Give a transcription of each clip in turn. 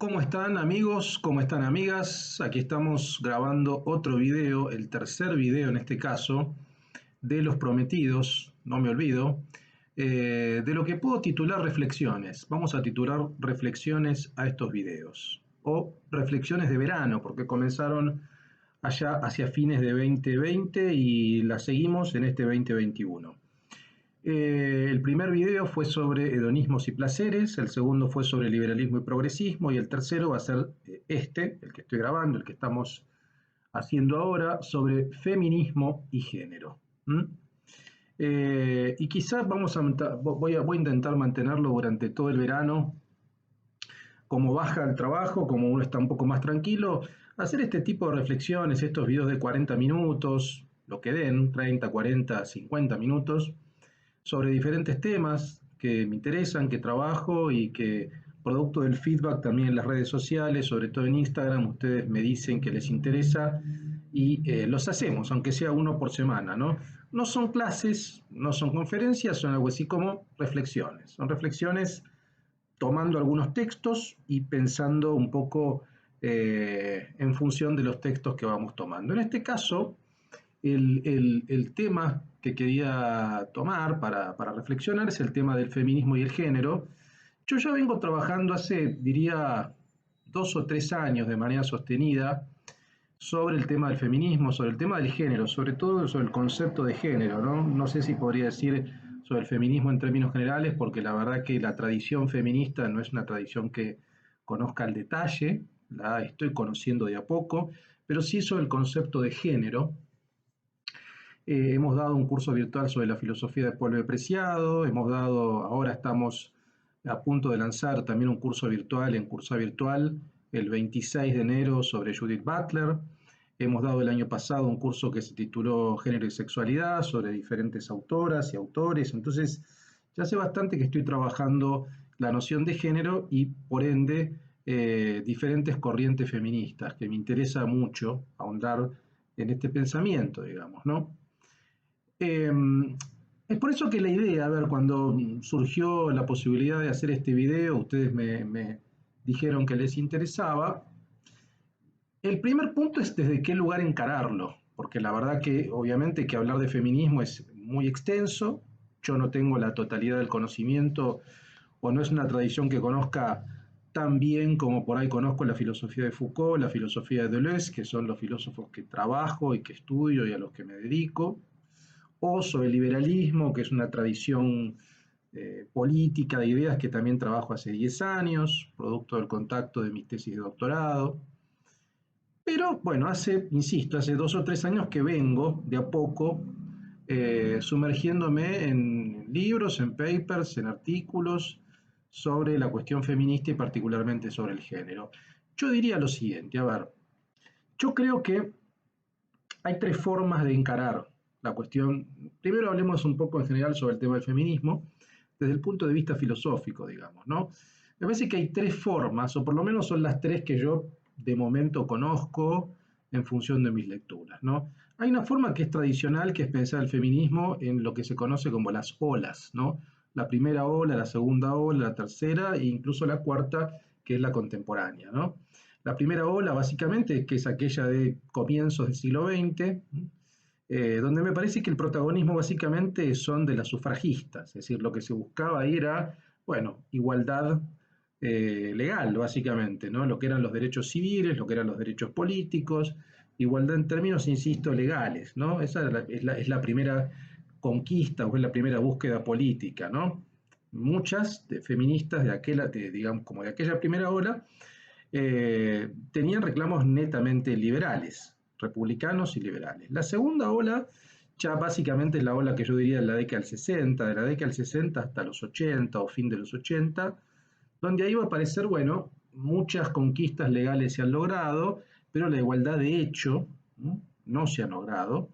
¿Cómo están amigos? ¿Cómo están amigas? Aquí estamos grabando otro video, el tercer video en este caso, de Los Prometidos, no me olvido, de lo que puedo titular reflexiones. Vamos a titular reflexiones a estos videos, o reflexiones de verano, porque comenzaron allá hacia fines de 2020 y las seguimos en este 2021. El primer video fue sobre hedonismos y placeres, el segundo fue sobre liberalismo y progresismo y el tercero va a ser el que estoy grabando, el que estamos haciendo ahora, sobre feminismo y género. ¿Mm? Y quizás voy a intentar mantenerlo durante todo el verano, como baja el trabajo, como uno está un poco más tranquilo, hacer este tipo de reflexiones, estos videos de 40 minutos, lo que den, 30, 40, 50 minutos, sobre diferentes temas que me interesan, que trabajo y que producto del feedback también en las redes sociales, sobre todo en Instagram, ustedes me dicen que les interesa y los hacemos, aunque sea uno por semana, ¿no? No son clases, no son conferencias, son algo así como reflexiones. Son reflexiones tomando algunos textos y pensando un poco en función de los textos que vamos tomando. En este caso, el tema que quería tomar para reflexionar es el tema del feminismo y el género. Yo ya vengo trabajando hace, diría, 2 o 3 años de manera sostenida sobre el tema del feminismo, sobre el tema del género, sobre todo sobre el concepto de género, ¿no? No sé si podría decir sobre el feminismo en términos generales, porque la verdad que la tradición feminista no es una tradición que conozca al detalle, la estoy conociendo de a poco, pero sí sobre el concepto de género. Hemos dado un curso virtual sobre la filosofía del pueblo Preciado, ahora estamos a punto de lanzar también un curso virtual en Cursa Virtual el 26 de enero sobre Judith Butler. Hemos dado el año pasado un curso que se tituló Género y Sexualidad sobre diferentes autoras y autores. Entonces, ya hace bastante que estoy trabajando la noción de género y, por ende, diferentes corrientes feministas, que me interesa mucho ahondar en este pensamiento, digamos, ¿no? Eh, es por eso que la idea, a ver, cuando surgió la posibilidad de hacer este video, ustedes me dijeron que les interesaba. El primer punto es desde qué lugar encararlo, porque la verdad que obviamente que hablar de feminismo es muy extenso, yo no tengo la totalidad del conocimiento o no es una tradición que conozca tan bien como por ahí conozco la filosofía de Foucault, la filosofía de Deleuze, que son los filósofos que trabajo y que estudio y a los que me dedico, o sobre el liberalismo, que es una tradición política de ideas que también trabajo hace 10 años, producto del contacto de mis tesis de doctorado. Pero bueno, insisto, hace 2 o 3 años que vengo de a poco sumergiéndome en libros, en papers, en artículos sobre la cuestión feminista y particularmente sobre el género. Yo diría lo siguiente, a ver, yo creo que hay tres formas de encarar la cuestión. Primero hablemos un poco en general sobre el tema del feminismo, desde el punto de vista filosófico, digamos, ¿no? Me parece que hay tres formas, o por lo menos son las tres que yo de momento conozco en función de mis lecturas, ¿no? Hay una forma que es tradicional, que es pensar el feminismo en lo que se conoce como las olas, ¿no? La primera ola, la segunda ola, la tercera e incluso la cuarta, que es la contemporánea, ¿no? La primera ola, básicamente, que es aquella de comienzos del siglo XX, donde me parece que el protagonismo básicamente son de las sufragistas, es decir, lo que se buscaba ahí era, bueno, igualdad legal, básicamente, ¿no? Lo que eran los derechos civiles, lo que eran los derechos políticos, igualdad en términos, insisto, legales, ¿no? Esa es la primera conquista o es la primera búsqueda política, ¿no? Muchas feministas digamos, como de aquella primera ola, tenían reclamos netamente liberales, republicanos y liberales. La segunda ola ya básicamente es la ola que yo diría de la década del 60, de la década del 60 hasta los 80 o fin de los 80, donde ahí va a aparecer, bueno, muchas conquistas legales se han logrado, pero la igualdad de hecho no se ha logrado.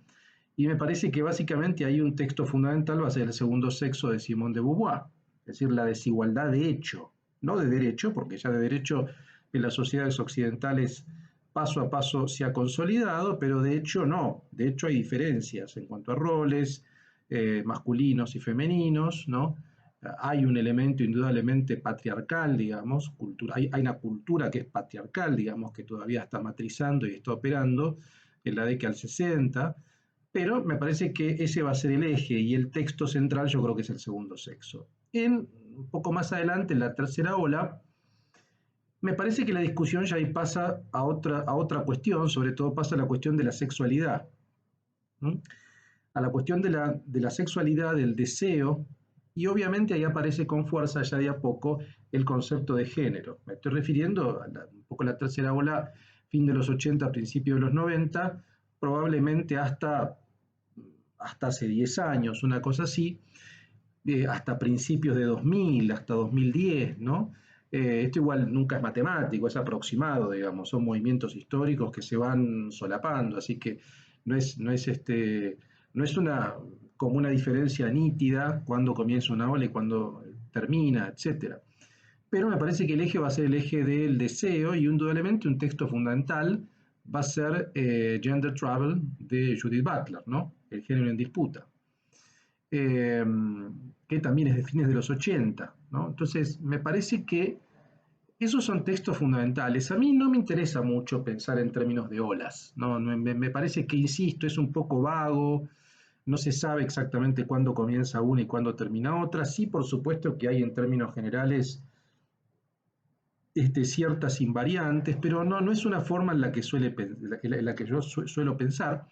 Y me parece que básicamente hay un texto fundamental, va a ser el segundo sexo de Simone de Beauvoir, es decir, la desigualdad de hecho, no de derecho, porque ya de derecho en las sociedades occidentales paso a paso se ha consolidado, pero de hecho no, de hecho hay diferencias en cuanto a roles masculinos y femeninos, ¿no? Hay un elemento indudablemente patriarcal, digamos, hay una cultura que es patriarcal, digamos, que todavía está matrizando y está operando en la década del 60, pero me parece que ese va a ser el eje y el texto central yo creo que es el segundo sexo. Un poco más adelante, en la tercera ola, me parece que la discusión ya ahí pasa a otra cuestión, sobre todo pasa a la cuestión de la sexualidad, ¿no? A la cuestión de la sexualidad, del deseo, y obviamente ahí aparece con fuerza ya de a poco el concepto de género. Me estoy refiriendo un poco a la tercera ola, fin de los 80, principio de los 90, probablemente hasta hace 10 años, una cosa así, hasta principios de 2000, hasta 2010, ¿no? Esto igual nunca es matemático, es aproximado, digamos, son movimientos históricos que se van solapando, así que no es como una diferencia nítida cuando comienza una ola y cuando termina, etcétera. Pero me parece que el eje va a ser el eje del deseo y indudablemente un texto fundamental va a ser Gender Trouble de Judith Butler, ¿no? El género en disputa. Eh, que también es de fines de los 80, ¿no? Entonces, me parece que esos son textos fundamentales. A mí no me interesa mucho pensar en términos de olas, ¿no? Me parece que, insisto, es un poco vago, no se sabe exactamente cuándo comienza una y cuándo termina otra. Sí, por supuesto que hay en términos generales ciertas invariantes, pero no es una forma en la que, en la que yo suelo pensar.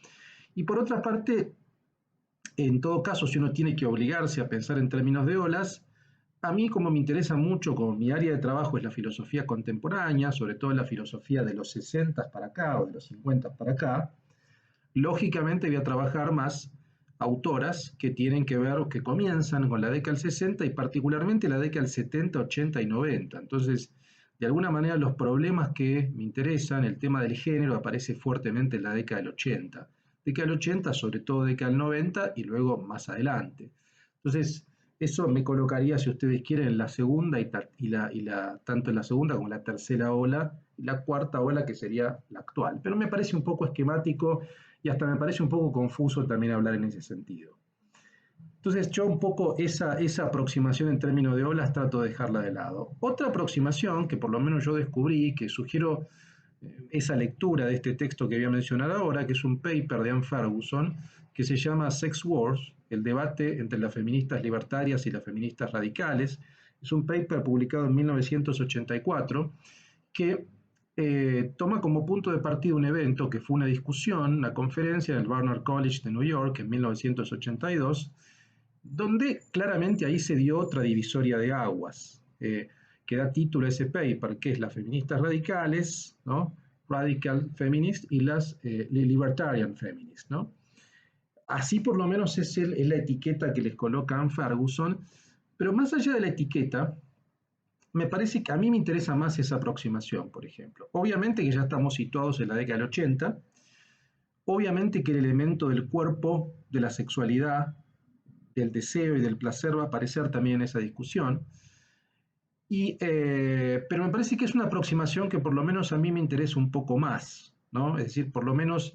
Y por otra parte, en todo caso, si uno tiene que obligarse a pensar en términos de olas, a mí como me interesa mucho, como mi área de trabajo es la filosofía contemporánea, sobre todo la filosofía de los 60 para acá o de los 50 para acá, lógicamente voy a trabajar más autoras que tienen que ver, que comienzan con la década del 60 y particularmente la década del 70, 80 y 90. Entonces, de alguna manera los problemas que me interesan, el tema del género aparece fuertemente en la década del 80. Década del 80, sobre todo década del 90 y luego más adelante. Entonces, eso me colocaría, si ustedes quieren, en la segunda tanto en la segunda como en la tercera ola, y la cuarta ola que sería la actual. Pero me parece un poco esquemático y hasta me parece un poco confuso también hablar en ese sentido. Entonces yo un poco esa aproximación en términos de olas trato de dejarla de lado. Otra aproximación que por lo menos yo descubrí, que sugiero esa lectura de este texto que voy a mencionar ahora, que es un paper de Anne Ferguson, que se llama Sex Wars, el debate entre las feministas libertarias y las feministas radicales. Es un paper publicado en 1984 que toma como punto de partida un evento que fue una discusión, una conferencia en el Barnard College de New York en 1982, donde claramente ahí se dio otra divisoria de aguas, que da título a ese paper, que es las feministas radicales, ¿no? Radical Feminist y las Libertarian Feminist, ¿no? Así por lo menos es la etiqueta que les coloca Anne Ferguson, pero más allá de la etiqueta, me parece que a mí me interesa más esa aproximación, por ejemplo. Obviamente que ya estamos situados en la década del 80, obviamente que el elemento del cuerpo, de la sexualidad, del deseo y del placer va a aparecer también en esa discusión, pero me parece que es una aproximación que por lo menos a mí me interesa un poco más, ¿no? Es decir, por lo menos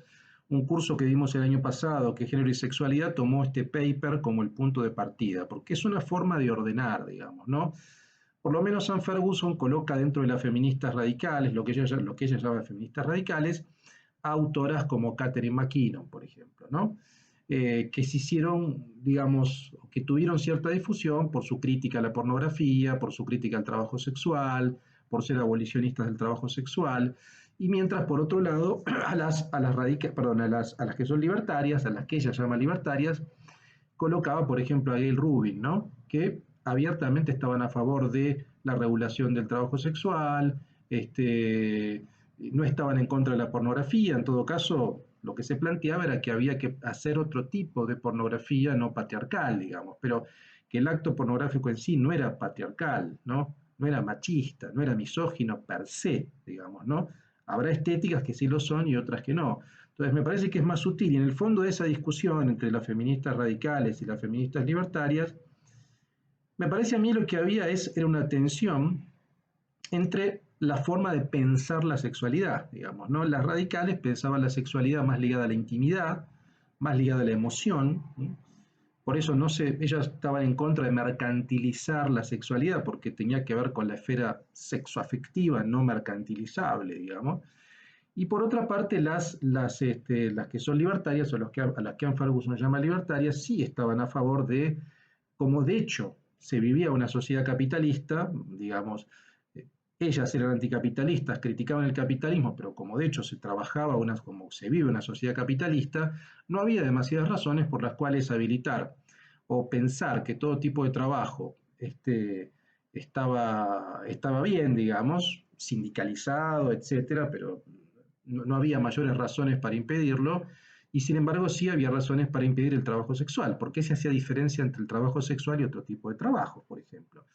un curso que dimos el año pasado, que Género y Sexualidad, tomó este paper como el punto de partida, porque es una forma de ordenar, digamos, ¿no? Por lo menos Anne Ferguson coloca dentro de las feministas radicales, lo que ella llama feministas radicales, a autoras como Catherine McKinnon, por ejemplo, ¿no? Que se hicieron, digamos, que tuvieron cierta difusión por su crítica a la pornografía, por su crítica al trabajo sexual, por ser abolicionistas del trabajo sexual, y mientras, por otro lado, a las que son libertarias, a las que ella llama libertarias, colocaba, por ejemplo, a Gail Rubin, ¿no? Que abiertamente estaban a favor de la regulación del trabajo sexual, no estaban en contra de la pornografía, en todo caso, lo que se planteaba era que había que hacer otro tipo de pornografía no patriarcal, digamos, pero que el acto pornográfico en sí no era patriarcal, ¿no? No era machista, no era misógino per se, digamos, ¿no? Habrá estéticas que sí lo son y otras que no. Entonces me parece que es más sutil y en el fondo de esa discusión entre las feministas radicales y las feministas libertarias, me parece a mí lo que era una tensión entre la forma de pensar la sexualidad, digamos, ¿no? Las radicales pensaban la sexualidad más ligada a la intimidad, más ligada a la emoción, ¿sí? por eso ella estaba en contra de mercantilizar la sexualidad, porque tenía que ver con la esfera sexoafectiva, no mercantilizable, digamos. Y por otra parte, las que son libertarias, o a las que Anne Ferguson llama libertarias, sí estaban a favor de, como de hecho se vivía una sociedad capitalista, digamos, ellas eran anticapitalistas, criticaban el capitalismo, pero como de hecho se trabajaba, como se vive una sociedad capitalista, no había demasiadas razones por las cuales habilitar o pensar que todo tipo de trabajo estaba bien, digamos, sindicalizado, etcétera, pero no había mayores razones para impedirlo, y sin embargo sí había razones para impedir el trabajo sexual. ¿Por qué se hacía diferencia entre el trabajo sexual y otro tipo de trabajo, por ejemplo?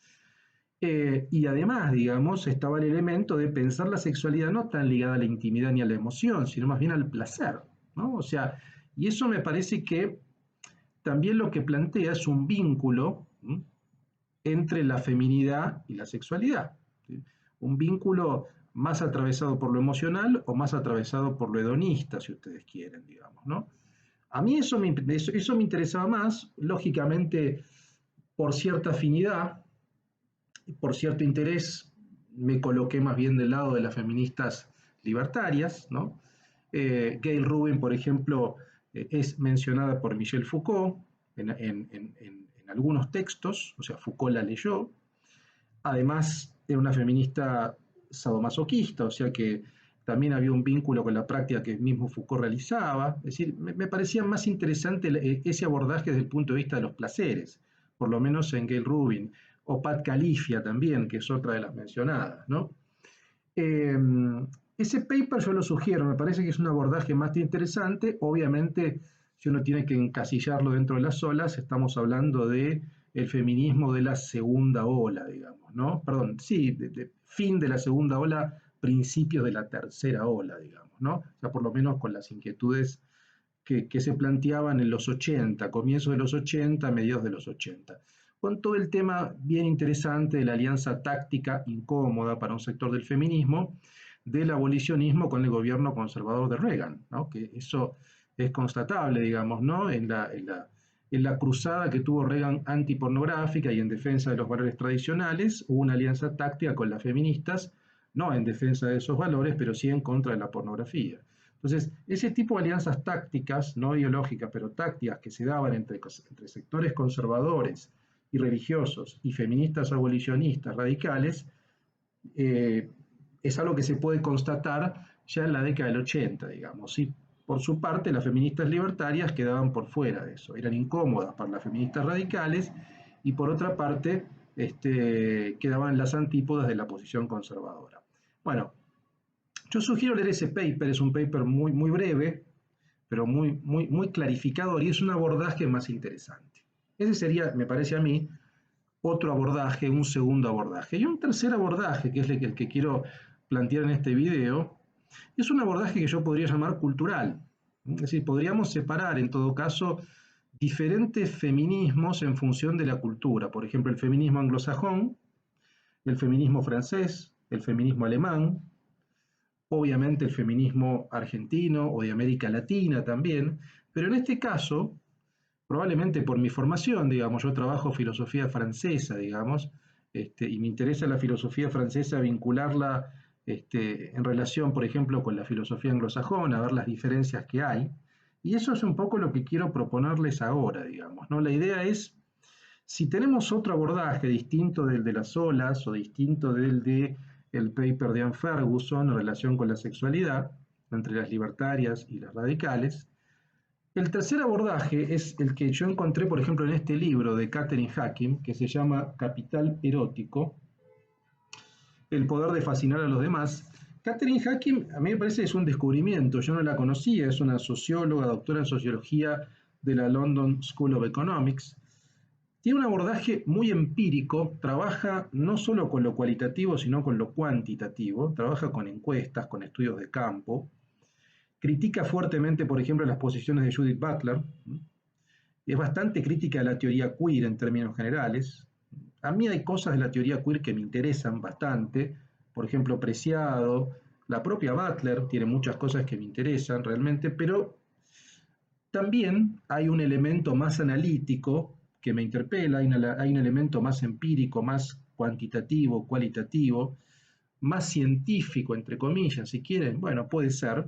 Y además, digamos, estaba el elemento de pensar la sexualidad no tan ligada a la intimidad ni a la emoción, sino más bien al placer, ¿no? O sea, y eso me parece que también lo que plantea es un vínculo, ¿m?, entre la feminidad y la sexualidad, ¿sí? Un vínculo más atravesado por lo emocional o más atravesado por lo hedonista, si ustedes quieren, digamos, ¿no? A mí eso me interesaba más, lógicamente, por cierta afinidad, por cierto interés, me coloqué más bien del lado de las feministas libertarias, ¿no? Gayle Rubin, por ejemplo, es mencionada por Michel Foucault en algunos textos, o sea, Foucault la leyó. Además, era una feminista sadomasoquista, o sea que también había un vínculo con la práctica que el mismo Foucault realizaba. Es decir, me parecía más interesante ese abordaje desde el punto de vista de los placeres, por lo menos en Gayle Rubin, o Pat Califia también, que es otra de las mencionadas, ¿no? Eh, Ese paper yo lo sugiero, me parece que es un abordaje más interesante. Obviamente, si uno tiene que encasillarlo dentro de las olas, estamos hablando de el feminismo de la segunda ola, digamos, ¿no? Perdón, sí, de fin de la segunda ola, principios de la tercera ola, digamos, ¿no? O sea, por lo menos con las inquietudes que se planteaban en los 80, comienzos de los 80, mediados de los 80, con todo el tema bien interesante de la alianza táctica incómoda para un sector del feminismo, del abolicionismo con el gobierno conservador de Reagan, ¿no? Que eso es constatable, digamos, ¿no? En la cruzada que tuvo Reagan antipornográfica y en defensa de los valores tradicionales, hubo una alianza táctica con las feministas, no en defensa de esos valores, pero sí en contra de la pornografía. Entonces, ese tipo de alianzas tácticas, no ideológicas, pero tácticas que se daban entre sectores conservadores y religiosos y feministas abolicionistas radicales, eh, es algo que se puede constatar ya en la década del 80, digamos. ¿Sí? Por su parte, las feministas libertarias quedaban por fuera de eso, eran incómodas para las feministas radicales, y por otra parte, quedaban las antípodas de la posición conservadora. Bueno, yo sugiero leer ese paper, es un paper muy, muy breve, pero muy, muy, muy clarificador, y es un abordaje más interesante. Ese sería, me parece a mí, otro abordaje, un segundo abordaje. Y un tercer abordaje, que es el que quiero plantear en este video, es un abordaje que yo podría llamar cultural. Es decir, podríamos separar en todo caso diferentes feminismos en función de la cultura. Por ejemplo, el feminismo anglosajón, el feminismo francés, el feminismo alemán, obviamente el feminismo argentino o de América Latina también, pero en este caso, probablemente por mi formación, digamos, yo trabajo filosofía francesa, digamos, y me interesa la filosofía francesa vincularla en relación, por ejemplo, con la filosofía anglosajona, a ver las diferencias que hay. Y eso es un poco lo que quiero proponerles ahora, digamos, ¿no? La idea es, si tenemos otro abordaje distinto del de las olas o distinto del de el paper de Anne Ferguson en relación con la sexualidad, entre las libertarias y las radicales, el tercer abordaje es el que yo encontré, por ejemplo, en este libro de Catherine Hacking, que se llama Capital Erótico, el poder de fascinar a los demás. Catherine Hacking, a mí me parece que es un descubrimiento, yo no la conocía, es una socióloga, doctora en sociología de la London School of Economics. Tiene un abordaje muy empírico, trabaja no solo con lo cualitativo, sino con lo cuantitativo, trabaja con encuestas, con estudios de campo, critica fuertemente, por ejemplo, las posiciones de Judith Butler, es bastante crítica de la teoría queer en términos generales. A mí hay cosas de la teoría queer que me interesan bastante, por ejemplo, Preciado, la propia Butler tiene muchas cosas que me interesan realmente, pero también hay un elemento más analítico que me interpela, hay un elemento más empírico, más cuantitativo, cualitativo, más científico, entre comillas, si quieren, bueno, puede ser,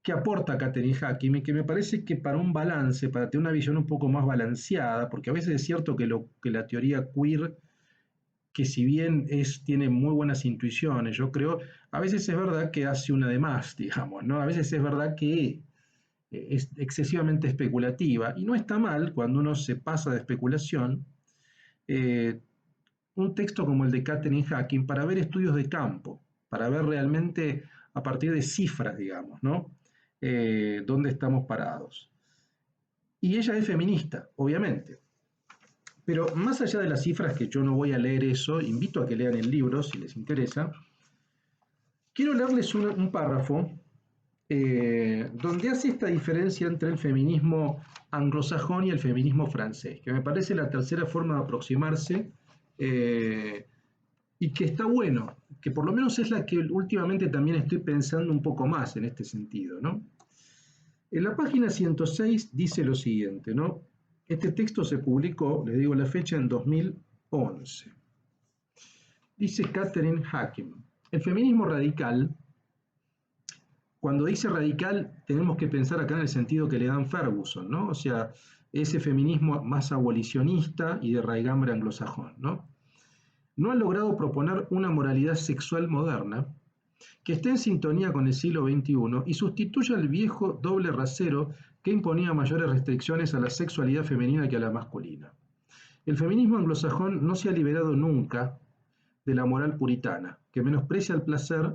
que aporta Katherine Hacking y que me parece que para un balance, para tener una visión un poco más balanceada, porque a veces es cierto que la teoría queer, que si bien tiene muy buenas intuiciones, yo creo, a veces es verdad que hace una de más, digamos, ¿no? A veces es verdad que es excesivamente especulativa y no está mal cuando uno se pasa de especulación. eh, un texto como el de Katherine Hacking para ver estudios de campo, para ver realmente a partir de cifras, digamos, ¿no? Dónde estamos parados. Y ella es feminista, obviamente. Pero más allá de las cifras, que yo no voy a leer eso, invito a que lean el libro si les interesa, quiero leerles un párrafo donde hace esta diferencia entre el feminismo anglosajón y el feminismo francés, que me parece la tercera forma de aproximarse eh, y que está bueno, que por lo menos es la que últimamente también estoy pensando un poco más en este sentido, ¿no? En la página 106 dice lo siguiente, ¿no? Este texto se publicó, les digo la fecha, en 2011. Dice Katherine Hacking, el feminismo radical, cuando dice radical, tenemos que pensar acá en el sentido que le dan Ferguson, ¿no? O sea, ese feminismo más abolicionista y de raigambre anglosajón, ¿no? No ha logrado proponer una moralidad sexual moderna que esté en sintonía con el siglo XXI y sustituya al viejo doble rasero que imponía mayores restricciones a la sexualidad femenina que a la masculina. El feminismo anglosajón no se ha liberado nunca de la moral puritana, que menosprecia el placer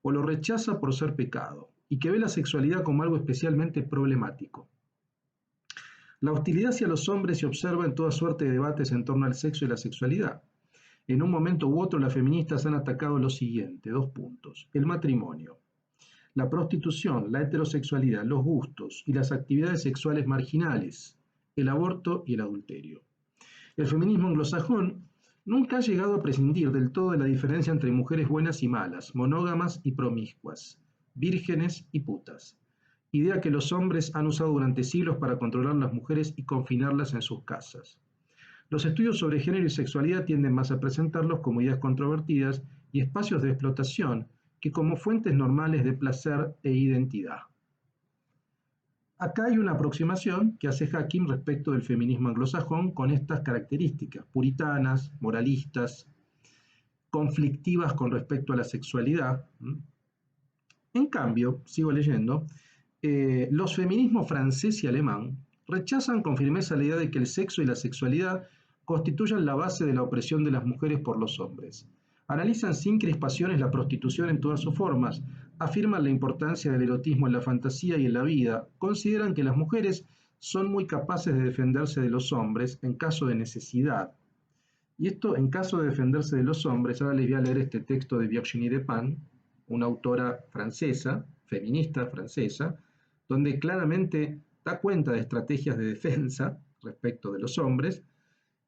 o lo rechaza por ser pecado, y que ve la sexualidad como algo especialmente problemático. La hostilidad hacia los hombres se observa en toda suerte de debates en torno al sexo y la sexualidad. En un momento u otro, las feministas han atacado lo siguiente, dos puntos. El matrimonio, la prostitución, la heterosexualidad, los gustos y las actividades sexuales marginales, el aborto y el adulterio. El feminismo anglosajón nunca ha llegado a prescindir del todo de la diferencia entre mujeres buenas y malas, monógamas y promiscuas, vírgenes y putas, idea que los hombres han usado durante siglos para controlar a las mujeres y confinarlas en sus casas. Los estudios sobre género y sexualidad tienden más a presentarlos como ideas controvertidas y espacios de explotación que como fuentes normales de placer e identidad. Acá hay una aproximación que hace Hacking respecto del feminismo anglosajón con estas características, puritanas, moralistas, conflictivas con respecto a la sexualidad. En cambio, sigo leyendo, los feminismos francés y alemán rechazan con firmeza la idea de que el sexo y la sexualidad constituyan la base de la opresión de las mujeres por los hombres. Analizan sin crispaciones la prostitución en todas sus formas, afirman la importancia del erotismo en la fantasía y en la vida, consideran que las mujeres son muy capaces de defenderse de los hombres en caso de necesidad. Y esto en caso de defenderse de los hombres, ahora les voy a leer este texto de Virginie Despentes, una autora francesa, feminista francesa, donde claramente da cuenta de estrategias de defensa respecto de los hombres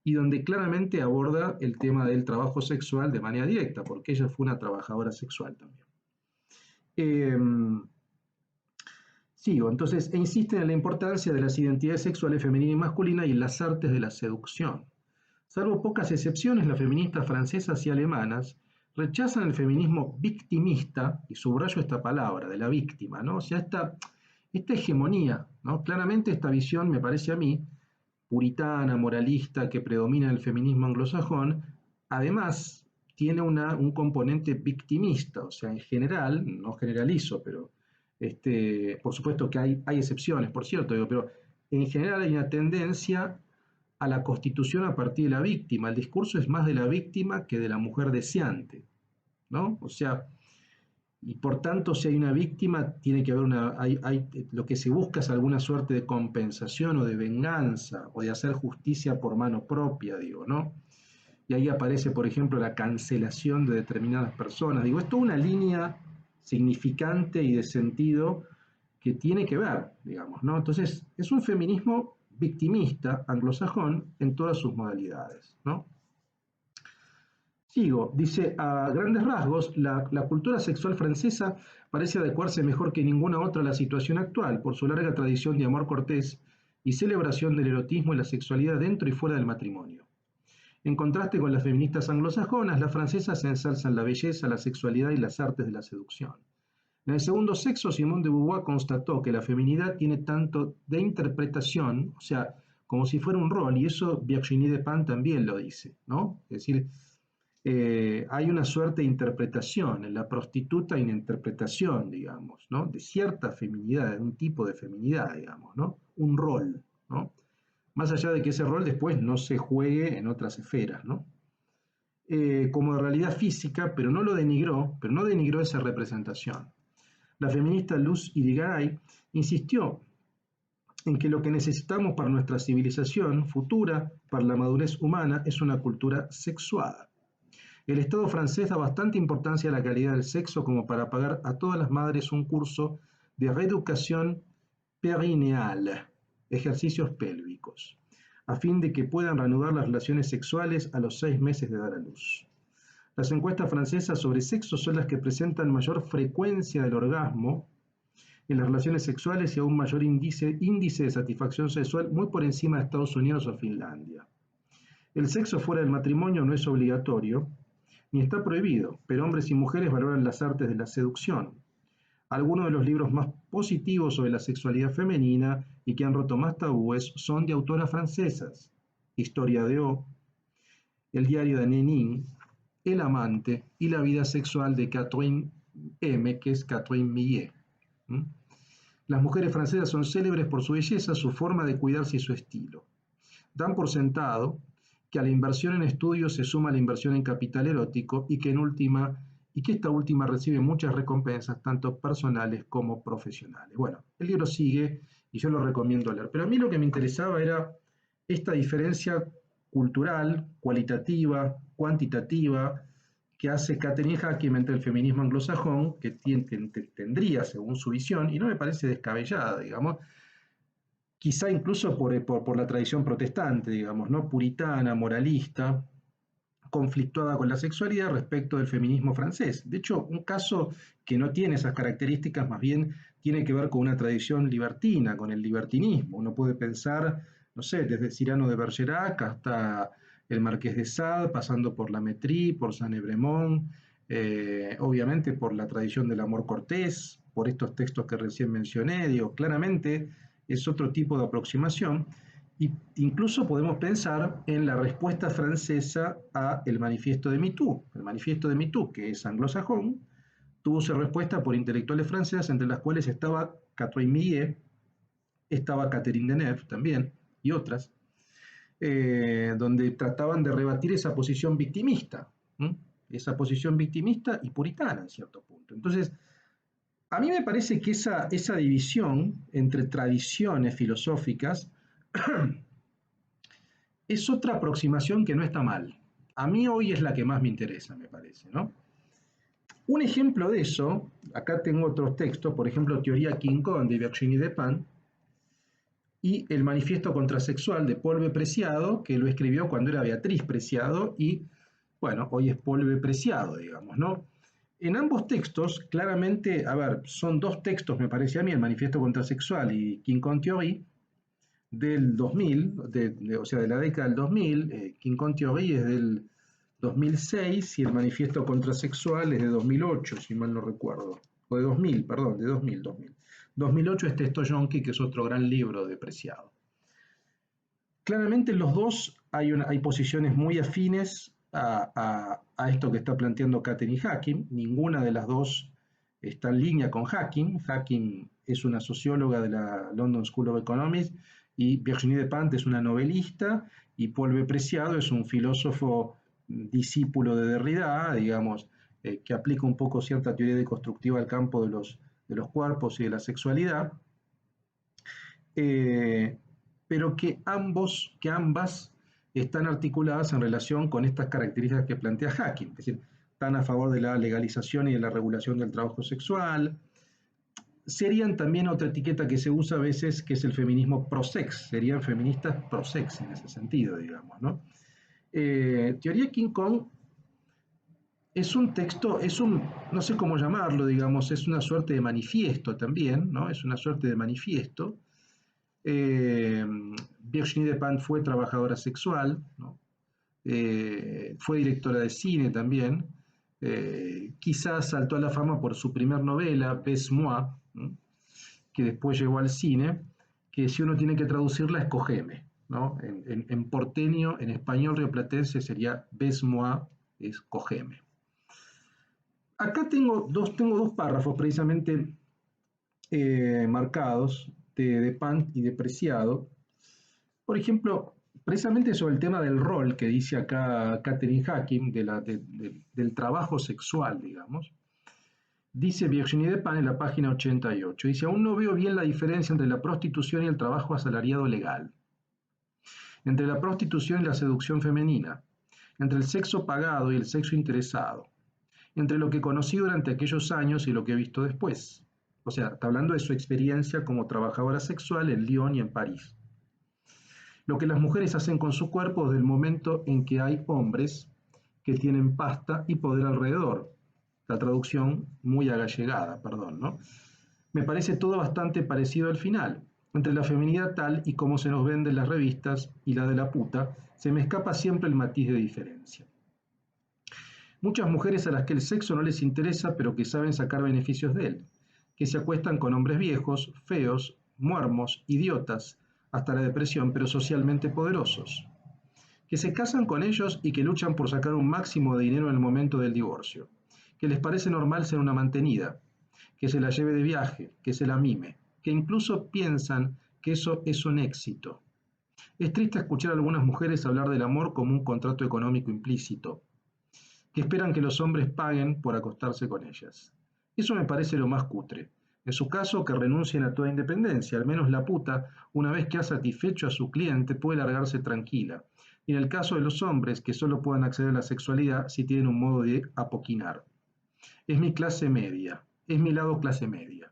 y donde claramente aborda el tema del trabajo sexual de manera directa, porque ella fue una trabajadora sexual también. Sigo, entonces, insisten en la importancia de las identidades sexuales femenina y masculina y en las artes de la seducción. Salvo pocas excepciones, las feministas francesas y alemanas rechazan el feminismo victimista, y subrayo esta palabra, de la víctima, ¿no? O sea, esta hegemonía, ¿no? Claramente esta visión, me parece a mí, puritana, moralista, que predomina en el feminismo anglosajón, además tiene un componente victimista, o sea, en general, no generalizo, pero por supuesto que hay excepciones, por cierto, digo, pero en general hay una tendencia a la constitución a partir de la víctima. El discurso es más de la víctima que de la mujer deseante, ¿no? O sea, y por tanto, si hay una víctima, tiene que haber lo que se busca es alguna suerte de compensación o de venganza o de hacer justicia por mano propia, digo, ¿no? Y ahí aparece, por ejemplo, la cancelación de determinadas personas. Digo, es toda una línea significante y de sentido que tiene que ver, digamos, ¿no? Entonces, es un feminismo victimista, anglosajón, en todas sus modalidades, ¿no? Sigo, dice, a grandes rasgos, la cultura sexual francesa parece adecuarse mejor que ninguna otra a la situación actual, por su larga tradición de amor cortés y celebración del erotismo y la sexualidad dentro y fuera del matrimonio. En contraste con las feministas anglosajonas, las francesas ensalzan la belleza, la sexualidad y las artes de la seducción. En el segundo sexo, Simone de Beauvoir constató que la feminidad tiene tanto de interpretación, o sea, como si fuera un rol, y eso Virginie Despentes también lo dice, ¿no? Es decir, hay una suerte de interpretación, en la prostituta hay una interpretación, digamos, ¿no? De cierta feminidad, de un tipo de feminidad, digamos, ¿no? Un rol, ¿no? Más allá de que ese rol después no se juegue en otras esferas, ¿no? Como de realidad física, pero no denigró esa representación. La feminista Luz Irigaray insistió en que lo que necesitamos para nuestra civilización futura, para la madurez humana, es una cultura sexuada. El Estado francés da bastante importancia a la calidad del sexo como para pagar a todas las madres un curso de reeducación perineal, ejercicios pélvicos, a fin de que puedan reanudar las relaciones sexuales a los 6 meses de dar a luz. Las encuestas francesas sobre sexo son las que presentan mayor frecuencia del orgasmo en las relaciones sexuales y aún mayor índice de satisfacción sexual, muy por encima de Estados Unidos o Finlandia. El sexo fuera del matrimonio no es obligatorio ni está prohibido, pero hombres y mujeres valoran las artes de la seducción. Algunos de los libros más positivos sobre la sexualidad femenina y que han roto más tabúes son de autoras francesas: Historia de O, El diario de Nénine, El amante y La vida sexual de Catherine M., que es Catherine Millet. ¿Mm? Las mujeres francesas son célebres por su belleza, su forma de cuidarse y su estilo. Dan por sentado que a la inversión en estudios se suma la inversión en capital erótico y que esta última recibe muchas recompensas, tanto personales como profesionales. Bueno, el libro sigue y yo lo recomiendo leer. Pero a mí lo que me interesaba era esta diferencia cultural, cualitativa, cuantitativa, que hace Catherine Hacking entre el feminismo anglosajón, que tendría, según su visión, y no me parece descabellada, digamos, quizá incluso por la tradición protestante, digamos, ¿no? Puritana, moralista, conflictuada con la sexualidad respecto del feminismo francés. De hecho, un caso que no tiene esas características, más bien tiene que ver con una tradición libertina, con el libertinismo. Uno puede pensar, no sé, desde Cyrano de Bergerac hasta el Marqués de Sade, pasando por la Métrie, por Saint-Évremont, obviamente por la tradición del amor cortés, por estos textos que recién mencioné, digo, claramente es otro tipo de aproximación. Y incluso podemos pensar en la respuesta francesa a el manifiesto de MeToo. El manifiesto de MeToo, que es anglosajón, tuvo su respuesta por intelectuales francesas, entre las cuales estaba Catherine Millet, estaba Catherine Deneuve también, y otras, donde trataban de rebatir esa posición victimista, ¿m? Esa posición victimista y puritana en cierto punto. Entonces, a mí me parece que esa división entre tradiciones filosóficas es otra aproximación que no está mal. A mí hoy es la que más me interesa, me parece, ¿no? Un ejemplo de eso, acá tengo otros textos, por ejemplo, Teoría King Kong de Virginie Despentes y El manifiesto contrasexual de Paul B. Preciado, que lo escribió cuando era Beatriz Preciado y, bueno, hoy es Paul B. Preciado, digamos, ¿no? En ambos textos, claramente, a ver, son dos textos, me parece a mí, El manifiesto contrasexual y King Kong Theory, del 2000, o sea, de la década del 2000, King Kong Theory es del 2006 y el manifiesto contrasexual es de 2008, si mal no recuerdo, o de 2000, perdón, de 2000. 2008 es Texto Yonki, que es otro gran libro de Preciado. Claramente en los dos hay posiciones muy afines a esto que está planteando Catherine Hacking. Ninguna de las dos está en línea con Hacking. Hacking es una socióloga de la London School of Economics y Virginie Despentes es una novelista y Paul B. Preciado es un filósofo discípulo de Derrida, digamos, que aplica un poco cierta teoría deconstructiva al campo de los cuerpos y de la sexualidad. Pero que ambas están articuladas en relación con estas características que plantea Hacking, es decir, están a favor de la legalización y de la regulación del trabajo sexual. Serían también otra etiqueta que se usa a veces, que es el feminismo pro-sex, serían feministas pro-sex en ese sentido, digamos, ¿no? Teoría King Kong es un texto, no sé cómo llamarlo, digamos, es una suerte de manifiesto también, ¿no? Es una suerte de manifiesto. Eh, Virginie Despentes fue trabajadora sexual, ¿no? Fue directora de cine también. Quizás saltó a la fama por su primer novela, Baise-moi, ¿no? Que después llegó al cine, que si uno tiene que traducirla, escogeme, ¿no? En porteño, en español rioplatense sería Baise-moi, es cogeme. Acá tengo dos párrafos precisamente marcados de Pant y de Preciado. Por ejemplo, precisamente sobre el tema del rol que dice acá Catherine Hacking, del trabajo sexual, digamos. Dice Virginie Despentes en la página 88, dice, aún no veo bien la diferencia entre la prostitución y el trabajo asalariado legal, entre la prostitución y la seducción femenina, entre el sexo pagado y el sexo interesado, entre lo que conocí durante aquellos años y lo que he visto después. O sea, está hablando de su experiencia como trabajadora sexual en Lyon y en París. Lo que las mujeres hacen con su cuerpo desde el momento en que hay hombres que tienen pasta y poder alrededor. La traducción muy agallegada, perdón, ¿no? Me parece todo bastante parecido al final. Entre la feminidad tal y como se nos vende en las revistas y la de la puta, se me escapa siempre el matiz de diferencia. Muchas mujeres a las que el sexo no les interesa, pero que saben sacar beneficios de él, que se acuestan con hombres viejos, feos, muermos, idiotas, hasta la depresión, pero socialmente poderosos, que se casan con ellos y que luchan por sacar un máximo de dinero en el momento del divorcio, que les parece normal ser una mantenida, que se la lleve de viaje, que se la mime, que incluso piensan que eso es un éxito. Es triste escuchar a algunas mujeres hablar del amor como un contrato económico implícito, que esperan que los hombres paguen por acostarse con ellas. Eso me parece lo más cutre. En su caso, que renuncien a toda independencia, al menos la puta, una vez que ha satisfecho a su cliente, puede largarse tranquila. Y en el caso de los hombres, que solo puedan acceder a la sexualidad si tienen un modo de apoquinar. Es mi clase media, es mi lado clase media.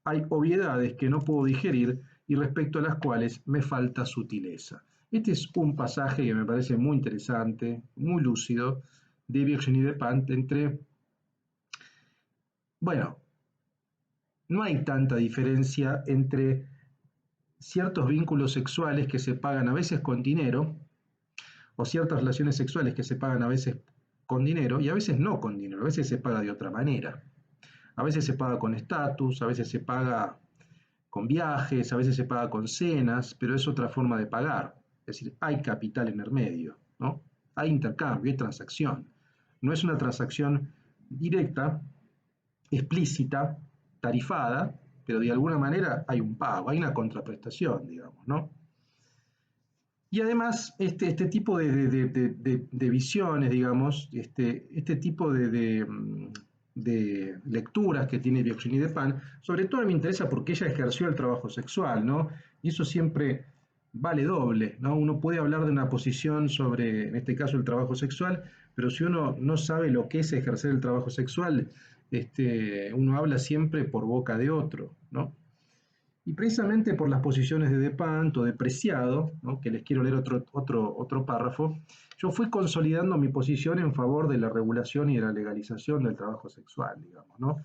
Hay obviedades que no puedo digerir y respecto a las cuales me falta sutileza. Este es un pasaje que me parece muy interesante, muy lúcido, de Virginie Despentes entre, bueno, no hay tanta diferencia entre ciertos vínculos sexuales que se pagan a veces con dinero, o ciertas relaciones sexuales que se pagan a veces con dinero y a veces no con dinero, a veces se paga de otra manera. A veces se paga con estatus, a veces se paga con viajes, a veces se paga con cenas, pero es otra forma de pagar. Es decir, hay capital en el medio, ¿no? Hay intercambio, hay transacción. No es una transacción directa, explícita, tarifada, pero de alguna manera hay un pago, hay una contraprestación, digamos, ¿no? Y además, este tipo de visiones, digamos, este tipo de lecturas que tiene Virginie Despentes, sobre todo me interesa porque ella ejerció el trabajo sexual, ¿no? Y eso siempre vale doble, ¿no? Uno puede hablar de una posición sobre, en este caso, el trabajo sexual, pero si uno no sabe lo que es ejercer el trabajo sexual, uno habla siempre por boca de otro, ¿no? Y precisamente por las posiciones de Despentes o de Preciado, ¿no? Que les quiero leer otro párrafo, yo fui consolidando mi posición en favor de la regulación y de la legalización del trabajo sexual, digamos, ¿no?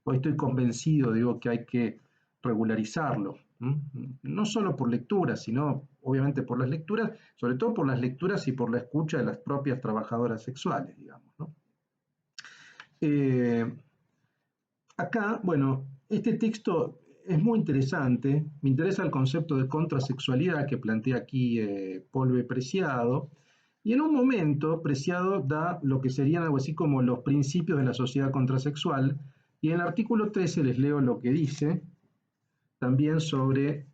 Hoy estoy convencido, digo, que hay que regularizarlo, ¿m? No solo por lecturas, sino obviamente por las lecturas, sobre todo por las lecturas y por la escucha de las propias trabajadoras sexuales, digamos, ¿no? Eh, Acá, bueno, este texto es muy interesante, me interesa el concepto de contrasexualidad que plantea aquí Paul B. Preciado, y en un momento Preciado da lo que serían algo así como los principios de la sociedad contrasexual, y en el artículo 13 les leo lo que dice también sobre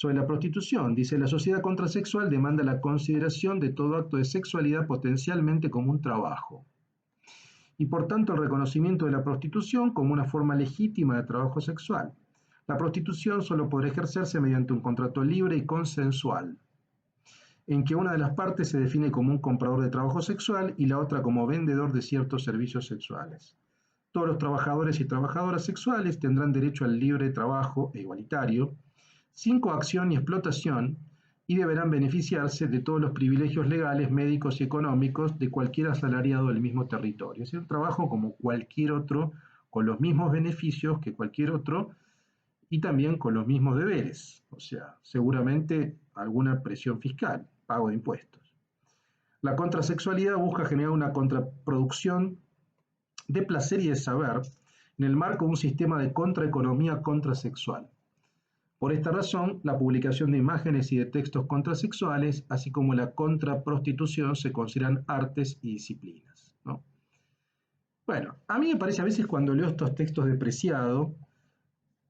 la prostitución. Dice, la sociedad contrasexual demanda la consideración de todo acto de sexualidad potencialmente como un trabajo y por tanto el reconocimiento de la prostitución como una forma legítima de trabajo sexual. La prostitución solo podrá ejercerse mediante un contrato libre y consensual, en que una de las partes se define como un comprador de trabajo sexual y la otra como vendedor de ciertos servicios sexuales. Todos los trabajadores y trabajadoras sexuales tendrán derecho al libre trabajo e igualitario, sin coacción ni explotación, y deberán beneficiarse de todos los privilegios legales, médicos y económicos de cualquier asalariado del mismo territorio. Es decir, un trabajo como cualquier otro, con los mismos beneficios que cualquier otro y también con los mismos deberes, o sea, seguramente alguna presión fiscal, pago de impuestos. La contrasexualidad busca generar una contraproducción de placer y de saber en el marco de un sistema de contraeconomía contrasexual. Por esta razón, la publicación de imágenes y de textos contrasexuales, así como la contraprostitución, se consideran artes y disciplinas, ¿no? Bueno, a mí me parece a veces cuando leo estos textos de Preciado,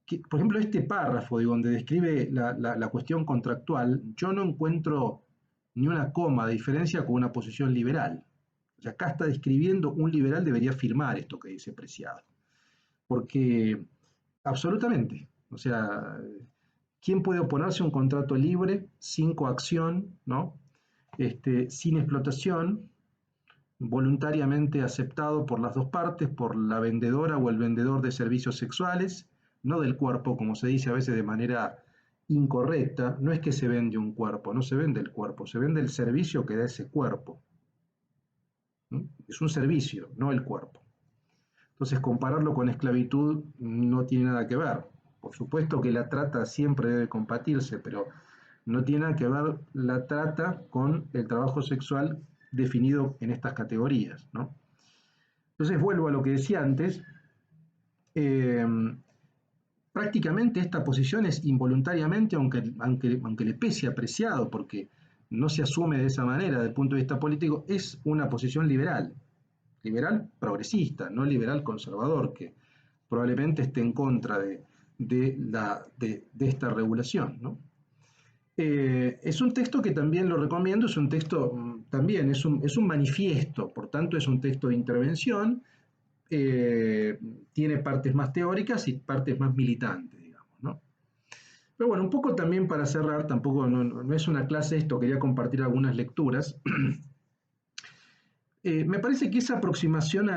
que, por ejemplo, este párrafo donde describe la cuestión contractual, yo no encuentro ni una coma de diferencia con una posición liberal. O sea, acá está describiendo un liberal debería firmar esto que dice Preciado. Porque absolutamente, o sea, ¿quién puede oponerse a un contrato libre, sin coacción, ¿no? Sin explotación, voluntariamente aceptado por las dos partes, por la vendedora o el vendedor de servicios sexuales, no del cuerpo, como se dice a veces de manera incorrecta? No es que se vende un cuerpo, no se vende el cuerpo, se vende el servicio que da ese cuerpo. ¿No? Es un servicio, no el cuerpo. Entonces, compararlo con esclavitud no tiene nada que ver. Por supuesto que la trata siempre debe combatirse, pero no tiene nada que ver la trata con el trabajo sexual definido en estas categorías, ¿no? Entonces, vuelvo a lo que decía antes. eh, Prácticamente esta posición es involuntariamente, aunque le pese apreciado, porque no se asume de esa manera desde el punto de vista político, es una posición liberal, liberal progresista, no liberal conservador, que probablemente esté en contra de esta regulación, ¿no? Es un texto que también lo recomiendo, es un texto también, es un manifiesto, por tanto es un texto de intervención, eh, tiene partes más teóricas y partes más militantes, digamos, ¿no? Pero bueno, un poco también para cerrar, tampoco no es una clase esto, quería compartir algunas lecturas. Me parece que esa aproximación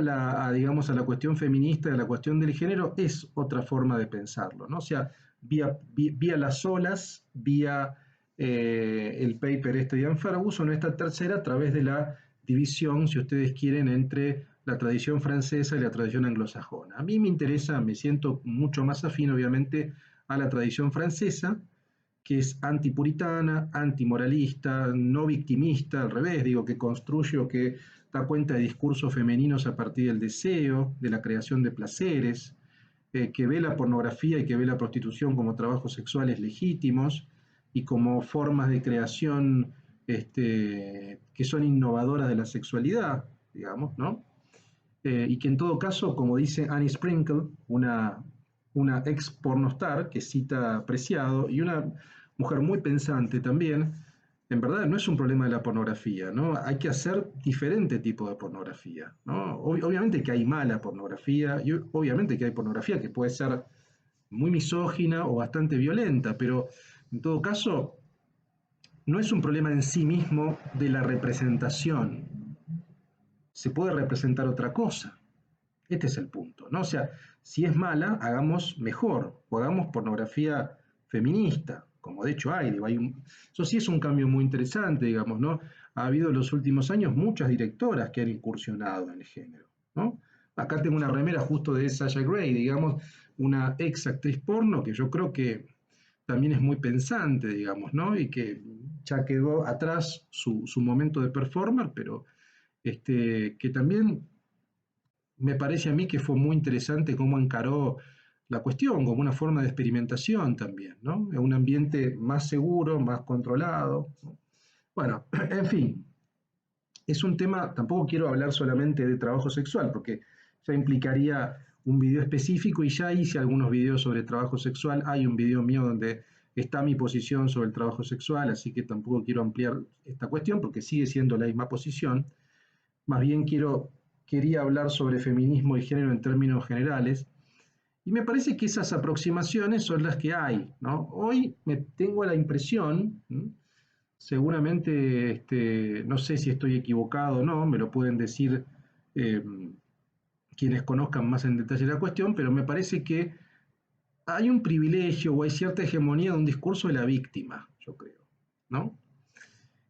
digamos, a la cuestión feminista, a la cuestión del género, es otra forma de pensarlo, ¿no? O sea, vía las olas, vía el paper este de Ian Ferguson, o esta tercera, a través de la división, si ustedes quieren, entre la tradición francesa y la tradición anglosajona. A mí me interesa, me siento mucho más afín, obviamente, a la tradición francesa, que es antipuritana, antimoralista, no victimista, al revés, digo, que construye o que da cuenta de discursos femeninos a partir del deseo, de la creación de placeres, que ve la pornografía y que ve la prostitución como trabajos sexuales legítimos y como formas de creación que son innovadoras de la sexualidad, digamos, ¿no? Y que en todo caso, como dice Annie Sprinkle, una ex pornostar que cita Preciado y una mujer muy pensante también, en verdad no es un problema de la pornografía, ¿no? Hay que hacer diferente tipo de pornografía, ¿no? Obviamente que hay mala pornografía y obviamente que hay pornografía que puede ser muy misógina o bastante violenta, pero en todo caso no es un problema en sí mismo de la representación. Se puede representar otra cosa. Este es el punto, ¿no? O sea, si es mala, hagamos mejor, o hagamos pornografía feminista, como de hecho eso sí es un cambio muy interesante, digamos, ¿no? Ha habido en los últimos años muchas directoras que han incursionado en el género, ¿no? Acá tengo una remera justo de Sasha Grey, digamos, una ex actriz porno que yo creo que también es muy pensante, digamos, ¿no? Y que ya quedó atrás su momento de performer, pero que también me parece a mí que fue muy interesante cómo encaró la cuestión, como una forma de experimentación también, ¿no? En un ambiente más seguro, más controlado, ¿no? Bueno, en fin, es un tema, tampoco quiero hablar solamente de trabajo sexual, porque ya implicaría un video específico y ya hice algunos videos sobre trabajo sexual. Hay un video mío donde está mi posición sobre el trabajo sexual, así que tampoco quiero ampliar esta cuestión porque sigue siendo la misma posición. Más bien quería hablar sobre feminismo y género en términos generales, y me parece que esas aproximaciones son las que hay, ¿no? Hoy tengo la impresión, seguramente, no sé si estoy equivocado o no, me lo pueden decir eh, quienes conozcan más en detalle la cuestión, pero me parece que hay un privilegio o hay cierta hegemonía de un discurso de la víctima, yo creo. ¿no?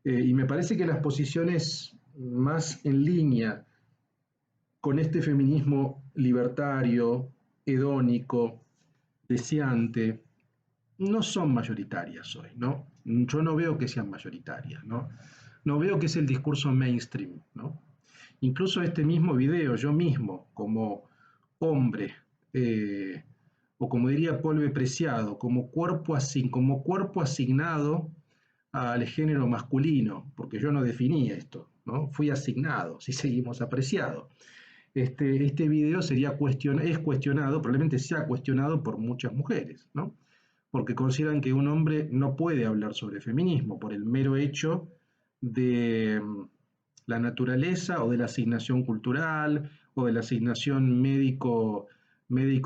Y me parece que las posiciones más en línea con este feminismo libertario, hedónico, deseante, no son mayoritarias hoy, ¿no? Yo no veo que sean mayoritarias, ¿no? No veo que es el discurso mainstream, ¿no? Incluso este mismo video, yo mismo, como hombre, eh, o como diría Paul Preciado, como cuerpo asignado al género masculino, porque yo no definí esto, ¿no? Fui asignado, si seguimos apreciado. Este video es cuestionado, probablemente sea cuestionado por muchas mujeres, ¿no? Porque consideran que un hombre no puede hablar sobre feminismo por el mero hecho de la naturaleza o de la asignación cultural o de la asignación médico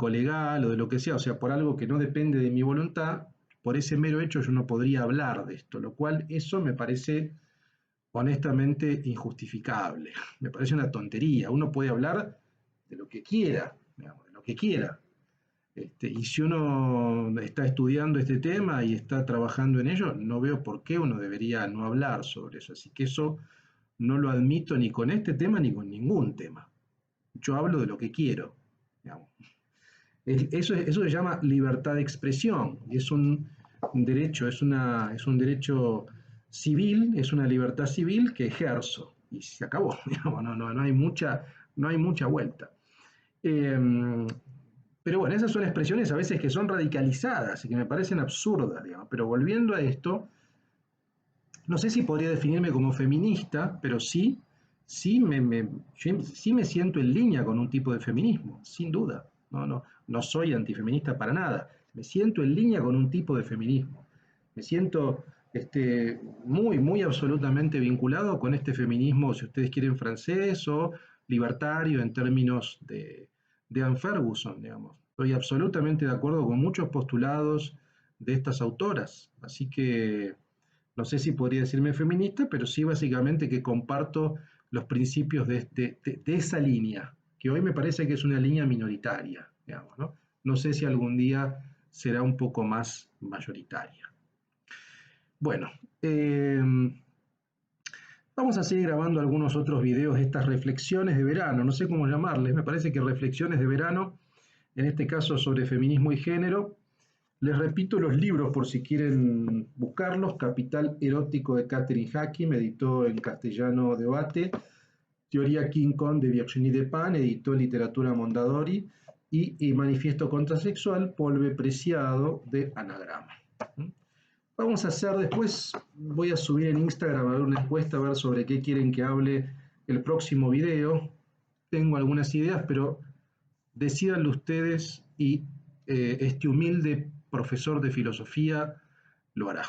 legal o de lo que sea, o sea, por algo que no depende de mi voluntad, por ese mero hecho yo no podría hablar de esto, lo cual eso me parece honestamente injustificable. Me parece una tontería. Uno puede hablar de lo que quiera, digamos, de lo que quiera. Y si uno está estudiando este tema y está trabajando en ello, no veo por qué uno debería no hablar sobre eso. Así que eso no lo admito ni con este tema ni con ningún tema. Yo hablo de lo que quiero. Digamos. Eso se llama libertad de expresión. Es un derecho, es un derecho civil, es una libertad civil que ejerzo. Y se acabó. Digamos, no hay mucha vuelta. Eh, pero bueno, esas son expresiones a veces que son radicalizadas y que me parecen absurdas, digamos. Pero volviendo a esto, no sé si podría definirme como feminista, pero sí me siento en línea con un tipo de feminismo, sin duda. No soy antifeminista para nada. Me siento en línea con un tipo de feminismo. Me siento muy absolutamente vinculado con este feminismo, si ustedes quieren, francés o libertario en términos de Anne Ferguson, digamos. Estoy absolutamente de acuerdo con muchos postulados de estas autoras. Así que no sé si podría decirme feminista, pero sí básicamente que comparto los principios de esa línea, que hoy me parece que es una línea minoritaria, digamos, ¿no? No sé si algún día será un poco más mayoritaria. Bueno, eh, vamos a seguir grabando algunos otros videos de estas reflexiones de verano, no sé cómo llamarles, me parece que reflexiones de verano, en este caso sobre feminismo y género. Les repito los libros por si quieren buscarlos. Capital erótico de Catherine Hacking, editó en castellano Debate. Teoría King Kong de Virginie Despentes, editó Literatura Mondadori. Y Manifiesto Contrasexual, Paul Preciado de Anagrama. Vamos a hacer después, voy a subir en Instagram a ver una encuesta, a ver sobre qué quieren que hable el próximo video. Tengo algunas ideas, pero decídanlo ustedes y este humilde profesor de filosofía lo hará.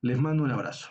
Les mando un abrazo.